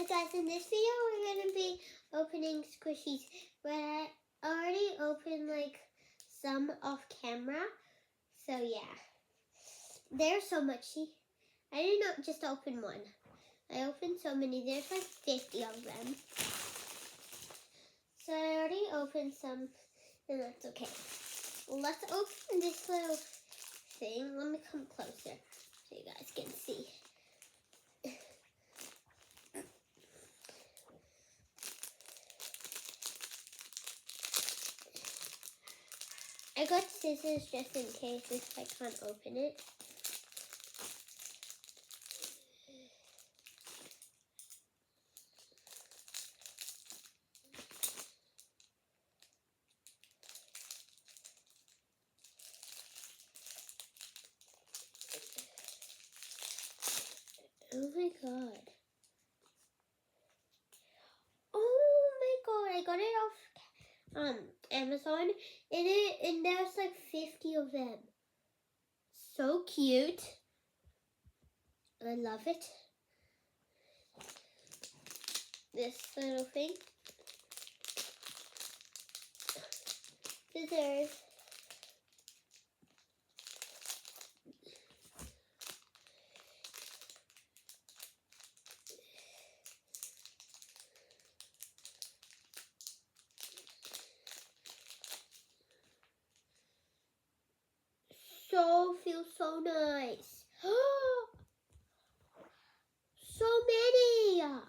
Alright guys, in this video we're going to be opening squishies, but I already opened like some off camera, so yeah. There's so much. I did not just open one. I opened so many. There's like 50 of them. So I already opened some, and that's okay. Let's open this little thing. Let me come closer so you guys can see. I got scissors just in case if I can't open it. Oh my god. Oh my god, I got it off Amazon and there's like 50 of them. So cute. I love it. This little thing. Scissors. Feels so nice. So many. I'm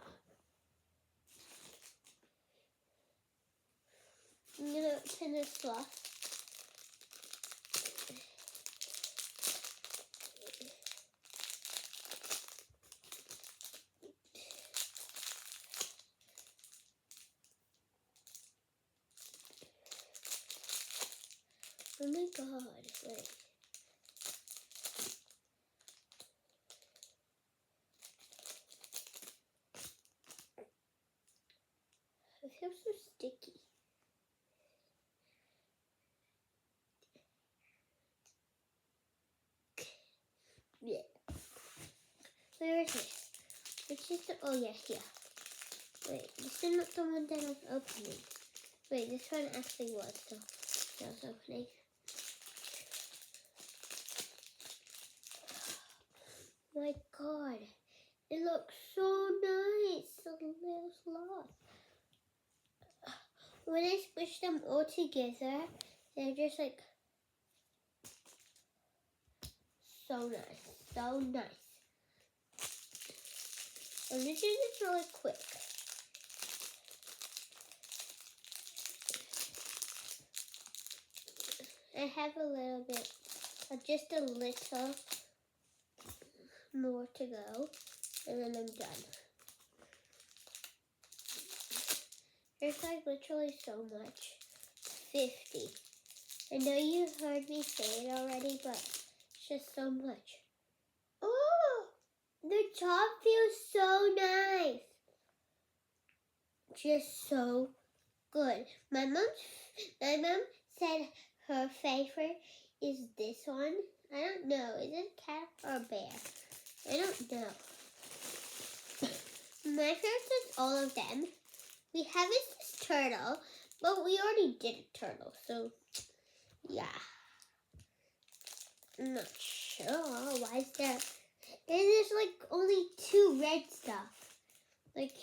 gonna open this off. Oh my god, wait. It feels so sticky. Yeah. Where is it? Which is the, oh yeah, here. Wait, this is not the one that I was opening. Wait, this one actually was the that I was opening. My god, it looks so nice. The little sloth. When I squish them all together, they're just like so nice, so nice. I'm just doing this really quick. I have a little bit, just a little more to go, and then I'm done. There's like literally so much. 50. I know you heard me say it already, but it's just so much. Oh, the top feels so nice. Just so good. My mom said her favorite is this one. I don't know. Is it a cat or a bear? I don't know. My favorite is all of them. We have this turtle, but we already did a turtle, so yeah. I'm not sure why is there. And there's like only 2 red stuff. Like.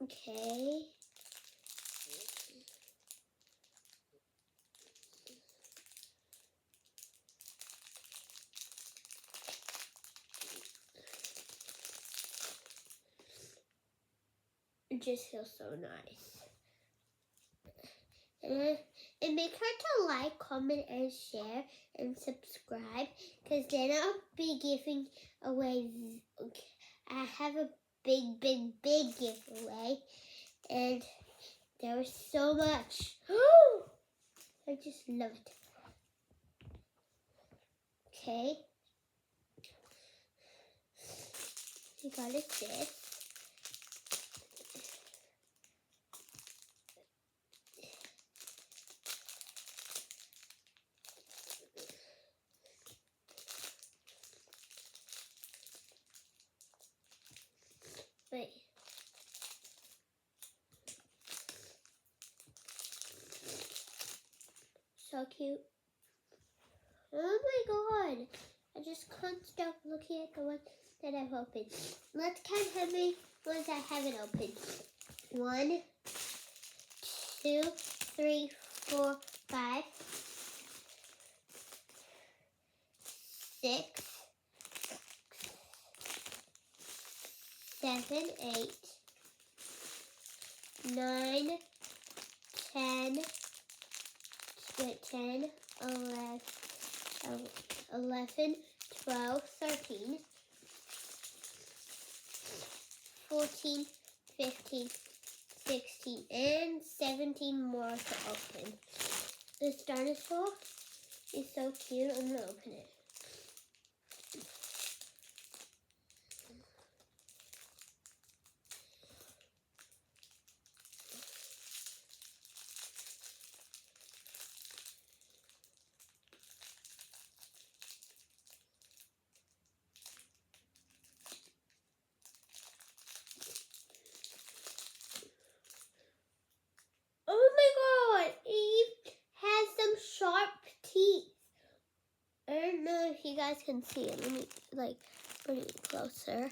Okay. It just feels so nice. And make sure to like, comment, and share, and subscribe, because then I'll be giving away. I have a big giveaway, and there is so much. I just love it. Okay. You got it this. Wait. So cute. Oh my god. I just can't stop looking at the one that I've opened. Let's count how many ones I haven't opened. 1, 2, 3, 4, 5, 6, 7, 8, 9, 10, 10, 11, 12, 13, 14, 15, 16, and 17 more to open. This dinosaur is so cute. I'm going to open it. Oh my god! Eve has some sharp teeth. I don't know if you guys can see it. Let me bring it closer.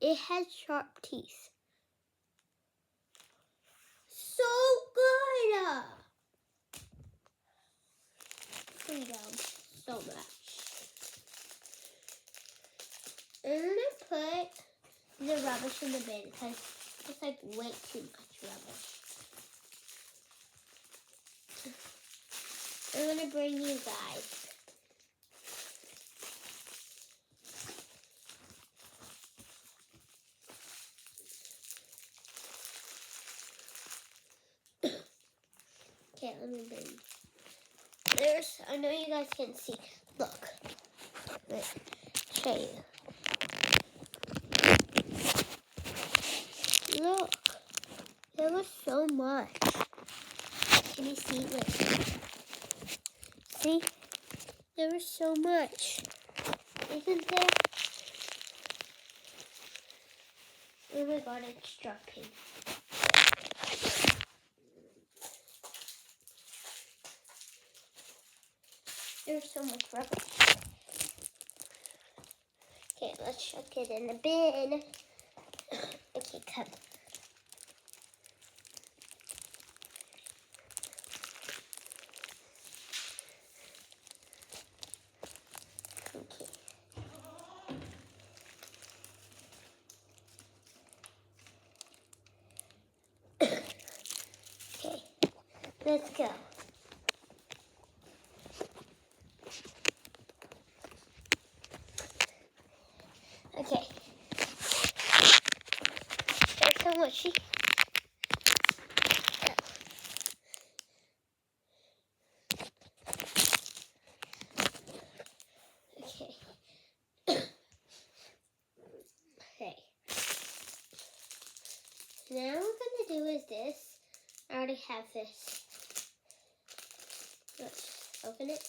It has sharp teeth. So good! Freedom. So much. I'm gonna put the rubbish in the bin because it's like way too much rubbish. I'm gonna bring you guys. Okay, let me bring. I know you guys can see. Look. Wait, show you. Look. There was so much. Can you see? Look. See? There was so much. Isn't there? Oh my god, it's dropping. There's so much rubbish. Okay, let's chuck it in the bin. Okay, come. Okay, let's go. Okay. There's so much. Okay. Okay. Now what we're gonna do is this. I already have this. Let's open it.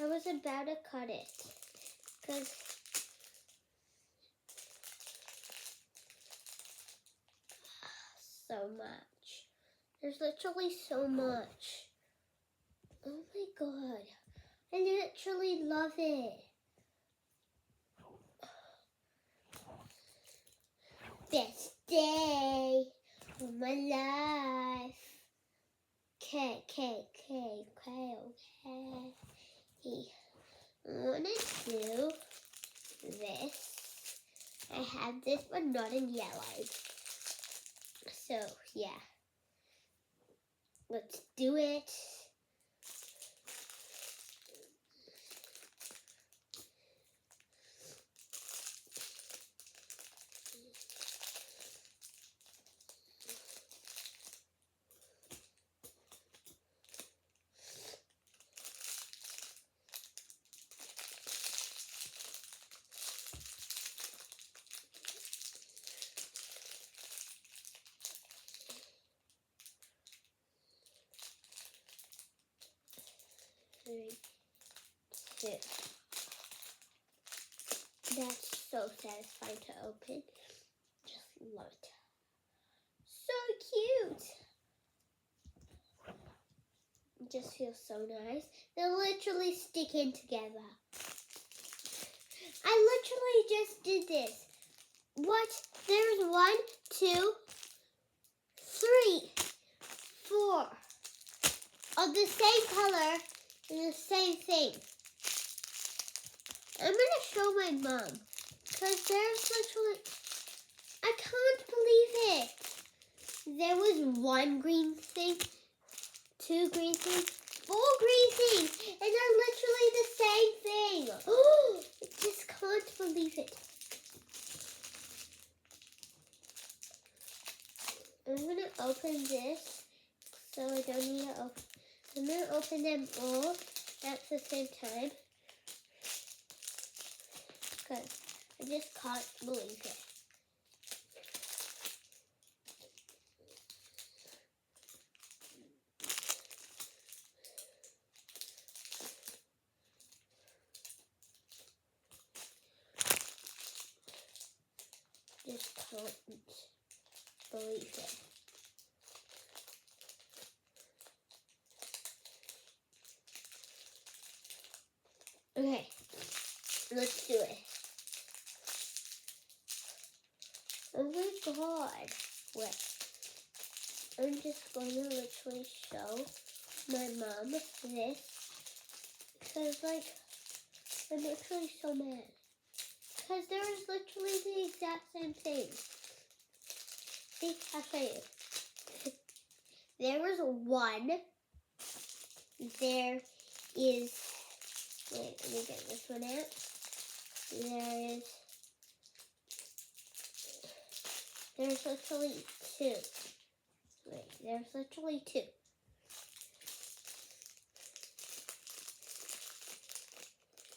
I was about to cut it because so much. There's literally so much. Oh my god. I literally love it. Best day of my life. Okay. I want to do this. I have this, but not in yellow. So, yeah. Let's do it. Three, two. That's so satisfying to open. Just love it. So cute. It just feels so nice. They're literally sticking together. I literally just did this. What? There's 1, 2, 3, 4 of the same color and the same thing. I'm gonna show my mom because there's literally, I can't believe it. There was 1 green thing, 2 green things, 4 green things, and they're literally the same thing. Oh, I just can't believe it. I'm gonna open this so I don't need to open. I'm gonna open them all at the same time because I just can't believe it. Just can't believe it. Okay, let's do it. Oh my god. Wait. I'm just going to literally show my mom this. Because, like, I'm literally so mad. Because there is literally the exact same thing. See, I'll show you. There was 1. There is, wait, let me get this one out. There's literally 2. Wait, there's literally 2.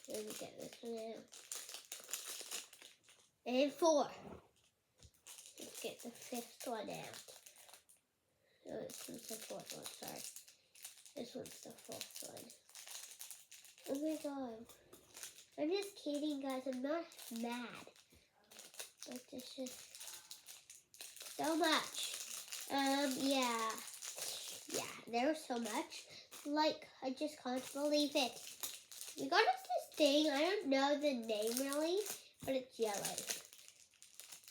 Let me get this one out. And 4. Let's get the 5th one out. Oh, this one's the 4th one, sorry. This one's the 4th one. Oh my god. I'm just kidding, guys. I'm not mad. But it's just so much. Yeah, there was so much. Like, I just can't believe it. We got us this thing. I don't know the name really, but it's yellow.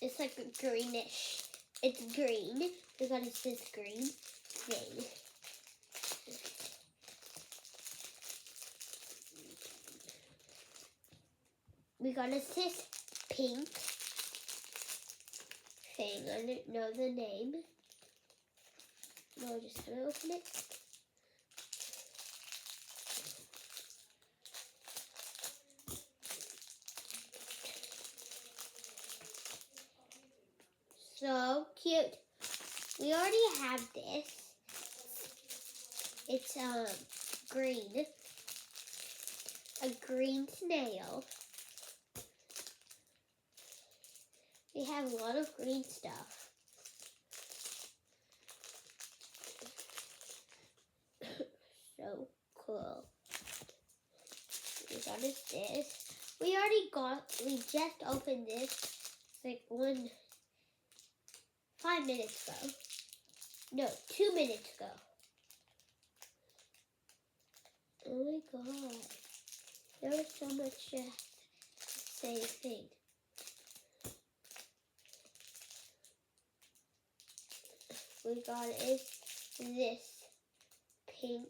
It's like a greenish. It's green. We got us this green thing. We got us this pink thing. I don't know the name. We're just gonna open it. So cute. We already have this. It's green. A green snail. We have a lot of green stuff. So cool. We got us this. We just opened this like 5 minutes ago. No, 2 minutes ago. Oh my god. There was so much same thing. We got is this pink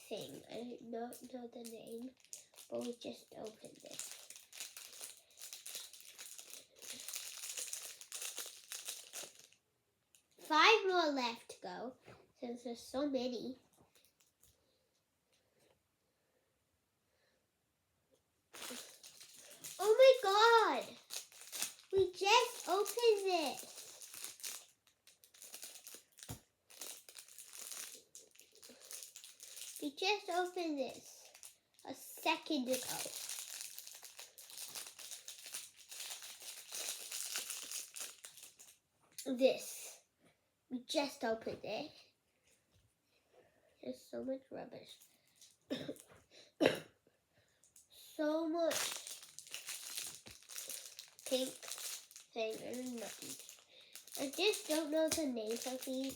thing. I don't know the name, but we just opened it. Five more left to go, since there's so many. Oh my god! We just opened this. We just opened this a second ago. This. We just opened it. There's so much rubbish. So much. pink thing and nothing. I just don't know the names of these.